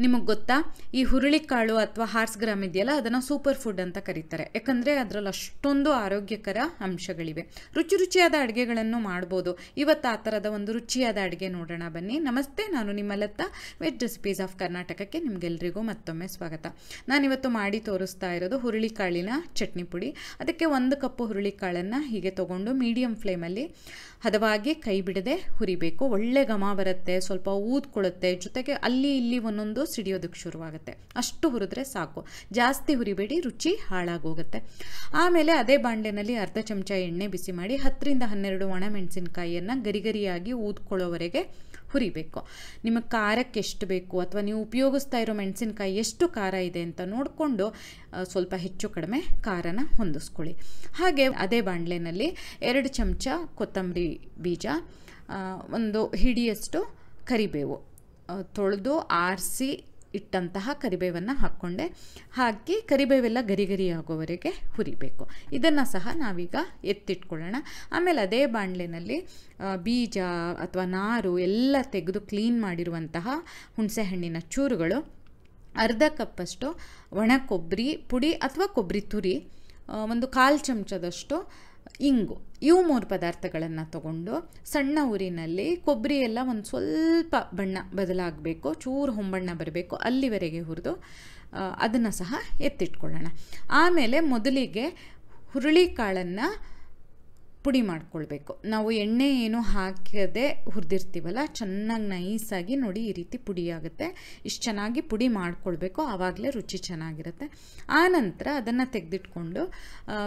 ನಿಮಗೆ ಗೊತ್ತಾ, ಈ ಹುರುಳಿಕಾಳು ಅಥವಾ ಹಾರ್ಸ್ ಗ್ರಾಮ್ ಇದೆಯಲ್ಲ, ಅದನ್ನು ಸೂಪರ್ ಫುಡ್ ಅಂತ ಕರೀತಾರೆ. ಯಾಕಂದರೆ ಅದರಲ್ಲಿ ಅಷ್ಟೊಂದು ಆರೋಗ್ಯಕರ ಅಂಶಗಳಿವೆ. ರುಚಿಯಾದ ಅಡುಗೆಗಳನ್ನು ಮಾಡ್ಬೋದು. ಇವತ್ತು ಆ ಥರದ ಒಂದು ರುಚಿಯಾದ ಅಡುಗೆ ನೋಡೋಣ ಬನ್ನಿ. ನಮಸ್ತೆ, ನಾನು ನಿಮ್ಮ ಲತಾ, ವೆಜ್ ರೆಸಿಪೀಸ್ ಆಫ್ ಕರ್ನಾಟಕಕ್ಕೆ ನಿಮಗೆಲ್ಲರಿಗೂ ಮತ್ತೊಮ್ಮೆ ಸ್ವಾಗತ. ನಾನಿವತ್ತು ಮಾಡಿ ತೋರಿಸ್ತಾ ಇರೋದು ಹುರುಳಿಕಾಳಿನ ಚಟ್ನಿ ಪುಡಿ. ಅದಕ್ಕೆ 1 ಕಪ್ಪು ಹುರುಳಿಕಾಳನ್ನು ಹೀಗೆ ತೊಗೊಂಡು ಮೀಡಿಯಮ್ ಫ್ಲೇಮಲ್ಲಿ ಹದವಾಗಿ ಕೈ ಬಿಡದೆ ಹುರಿಬೇಕು. ಒಳ್ಳೆ ಘಮ ಬರುತ್ತೆ, ಸ್ವಲ್ಪ ಊದ್ಕೊಳ್ಳುತ್ತೆ, ಜೊತೆಗೆ ಅಲ್ಲಿ ಇಲ್ಲಿ ಒಂದೊಂದು ಸಿಡಿಯೋದಕ್ಕೆ ಶುರುವಾಗುತ್ತೆ. ಅಷ್ಟು ಹುರಿದ್ರೆ ಸಾಕು, ಜಾಸ್ತಿ ಹುರಿಬೇಡಿ, ರುಚಿ ಹಾಳಾಗೋಗುತ್ತೆ. ಆಮೇಲೆ ಅದೇ ಬಾಣಲೆನಲ್ಲಿ ಅರ್ಧ ಚಮಚ ಎಣ್ಣೆ ಬಿಸಿ ಮಾಡಿ 10ರಿಂದ 12 ಒಣಮೆಣಸಿನಕಾಯಿಯನ್ನು ಗರಿಗರಿಯಾಗಿ ಊದ್ಕೊಳ್ಳೋವರೆಗೆ ಹುರಿಬೇಕು. ನಿಮಗೆ ಖಾರಕ್ಕೆ ಎಷ್ಟು ಬೇಕು ಅಥವಾ ನೀವು ಉಪಯೋಗಿಸ್ತಾ ಇರೋ ಮೆಣಸಿನಕಾಯಿ ಎಷ್ಟು ಖಾರ ಇದೆ ಅಂತ ನೋಡಿಕೊಂಡು ಸ್ವಲ್ಪ ಹೆಚ್ಚು ಕಡಿಮೆ ಖಾರನ ಹೊಂದಿಸ್ಕೊಳ್ಳಿ. ಹಾಗೆ ಅದೇ ಬಾಣಲೆನಲ್ಲಿ 2 ಚಮಚ ಕೊತ್ತಂಬರಿ ಬೀಜ, 1 ಹಿಡಿಯಷ್ಟು ಕರಿಬೇವು, ತೊಳೆದು ಆರಿಸಿ ಇಟ್ಟಂತಹ ಕರಿಬೇವನ್ನು ಹಾಕಿ ಕರಿಬೇವೆಲ್ಲ ಗರಿ ಆಗೋವರೆಗೆ ಹುರಿಬೇಕು. ಇದನ್ನು ಸಹ ನಾವೀಗ ಎತ್ತಿಟ್ಕೊಳ್ಳೋಣ. ಆಮೇಲೆ ಅದೇ ಬಾಣಲೆನಲ್ಲಿ ಬೀಜ ಅಥವಾ ನಾರು ಎಲ್ಲ ತೆಗೆದು ಕ್ಲೀನ್ ಮಾಡಿರುವಂತಹ ಹುಣಸೆಹಣ್ಣಿನ ಚೂರುಗಳು, ಅರ್ಧ ಕಪ್ಪಷ್ಟು ಒಣ ಕೊಬ್ಬರಿ ಪುಡಿ ಅಥವಾ ಕೊಬ್ಬರಿ ತುರಿ, 1/4 ಚಮಚದಷ್ಟು ಇಂಗು, ಇವು 3 ಪದಾರ್ಥಗಳನ್ನು ತಗೊಂಡು ಸಣ್ಣ ಊರಿನಲ್ಲಿ ಕೊಬ್ಬರಿ ಎಲ್ಲ ಒಂದು ಸ್ವಲ್ಪ ಬಣ್ಣ ಬದಲಾಗಬೇಕು, ಚೂರು ಹೊಂಬಣ್ಣ ಬರಬೇಕು, ಅಲ್ಲಿವರೆಗೆ ಹುರಿದು ಅದನ್ನು ಸಹ ಎತ್ತಿಟ್ಕೊಳ್ಳೋಣ. ಆಮೇಲೆ ಮೊದಲಿಗೆ ಹುರುಳಿಕಾಳನ್ನು ಪುಡಿ ಮಾಡ್ಕೊಳ್ಬೇಕು. ನಾವು ಎಣ್ಣೆ ಏನು ಹಾಕದೆ ಹುರಿದಿರ್ತೀವಲ್ಲ, ಚೆನ್ನಾಗಿ ನೈಸಾಗಿ ನೋಡಿ ಈ ರೀತಿ ಪುಡಿ ಆಗುತ್ತೆ. ಇಷ್ಟು ಚೆನ್ನಾಗಿ ಪುಡಿ ಮಾಡ್ಕೊಳ್ಬೇಕು, ಆವಾಗಲೇ ರುಚಿ ಚೆನ್ನಾಗಿರುತ್ತೆ. ಆನಂತರ ಅದನ್ನು ತೆಗೆದಿಟ್ಕೊಂಡು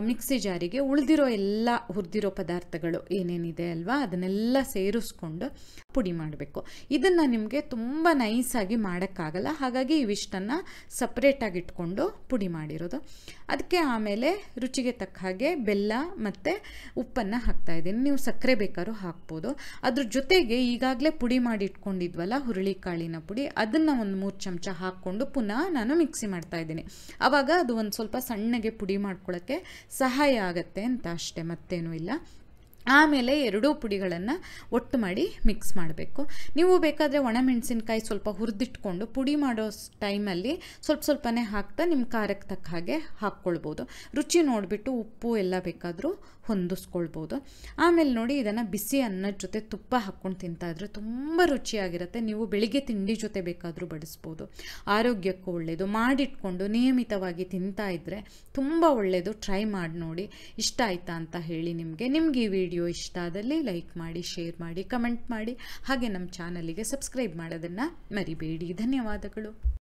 ಮಿಕ್ಸಿ ಜಾರಿಗೆ ಉಳಿದಿರೋ ಎಲ್ಲ ಹುರಿದಿರೋ ಪದಾರ್ಥಗಳು ಏನೇನಿದೆ ಅಲ್ವಾ, ಅದನ್ನೆಲ್ಲ ಸೇರಿಸ್ಕೊಂಡು ಪುಡಿ ಮಾಡಬೇಕು. ಇದನ್ನು ನಿಮಗೆ ತುಂಬ ನೈಸಾಗಿ ಮಾಡೋಕ್ಕಾಗಲ್ಲ, ಹಾಗಾಗಿ ಇವಿಷ್ಟನ್ನು ಸಪ್ರೇಟಾಗಿ ಇಟ್ಕೊಂಡು ಪುಡಿ ಮಾಡಿರೋದು. ಅದಕ್ಕೆ ಆಮೇಲೆ ರುಚಿಗೆ ತಕ್ಕ ಹಾಗೆ ಬೆಲ್ಲ ಮತ್ತು ಉಪ್ಪನ್ನು ಹಾಕ್ತಾಯಿದ್ದೀನಿ. ನೀವು ಸಕ್ಕರೆ ಬೇಕಾದ್ರೂ ಹಾಕ್ಬೋದು. ಅದ್ರ ಜೊತೆಗೆ ಈಗಾಗಲೇ ಪುಡಿ ಮಾಡಿ ಇಟ್ಕೊಂಡಿದ್ವಲ್ಲ ಹುರುಳಿಕಾಳಿನ ಪುಡಿ, ಅದನ್ನು 3 ಚಮಚ ಹಾಕ್ಕೊಂಡು ಪುನಃ ನಾನು ಮಿಕ್ಸಿ ಮಾಡ್ತಾಯಿದ್ದೀನಿ. ಆವಾಗ ಅದು ಒಂದು ಸ್ವಲ್ಪ ಸಣ್ಣಗೆ ಪುಡಿ ಮಾಡ್ಕೊಳ್ಳೋಕ್ಕೆ ಸಹಾಯ ಆಗುತ್ತೆ ಅಂತ ಅಷ್ಟೇ, ಮತ್ತೇನೂ ಇಲ್ಲ. ಆಮೇಲೆ 2 ಪುಡಿಗಳನ್ನು ಒಟ್ಟು ಮಾಡಿ ಮಿಕ್ಸ್ ಮಾಡಬೇಕು. ನೀವು ಬೇಕಾದರೆ ಒಣಮೆಣಸಿನ್ಕಾಯಿ ಸ್ವಲ್ಪ ಹುರಿದಿಟ್ಕೊಂಡು ಪುಡಿ ಮಾಡೋ ಟೈಮಲ್ಲಿ ಸ್ವಲ್ಪನೇ ಹಾಕ್ತಾ ನಿಮ್ಮ ಖಾರಕ್ಕೆ ತಕ್ಕ ಹಾಗೆ ಹಾಕ್ಕೊಳ್ಬೋದು. ರುಚಿ ನೋಡಿಬಿಟ್ಟು ಉಪ್ಪು ಎಲ್ಲ ಬೇಕಾದರೂ ಹೊಂದಿಸ್ಕೊಳ್ಬೋದು. ಆಮೇಲೆ ನೋಡಿ, ಇದನ್ನು ಬಿಸಿ ಅನ್ನದ ಜೊತೆ ತುಪ್ಪ ಹಾಕ್ಕೊಂಡು ತಿಂತಾಯಿದ್ರೆ ತುಂಬ ರುಚಿಯಾಗಿರುತ್ತೆ. ನೀವು ಬೆಳಿಗ್ಗೆ ತಿಂಡಿ ಜೊತೆ ಬೇಕಾದರೂ ಬಡಿಸ್ಬೋದು. ಆರೋಗ್ಯಕ್ಕೂ ಒಳ್ಳೆಯದು. ಮಾಡಿಟ್ಕೊಂಡು ನಿಯಮಿತವಾಗಿ ತಿಂತಾಯಿದ್ರೆ ತುಂಬ ಒಳ್ಳೆಯದು. ಟ್ರೈ ಮಾಡಿ ನೋಡಿ. ಇಷ್ಟ ಆಯಿತಾ ಅಂತ ಹೇಳಿ ನಿಮಗೆ ಈ ವಿಡಿಯೋ ಇಷ್ಟ ಆದಲ್ಲಿ ಲೈಕ್ ಮಾಡಿ, ಶೇರ್ ಮಾಡಿ, ಕಮೆಂಟ್ ಮಾಡಿ. ಹಾಗೆ ನಮ್ಮ ಚಾನಲಿಗೆ ಸಬ್ಸ್ಕ್ರೈಬ್ ಮಾಡೋದನ್ನು ಮರಿಬೇಡಿ. ಧನ್ಯವಾದಗಳು.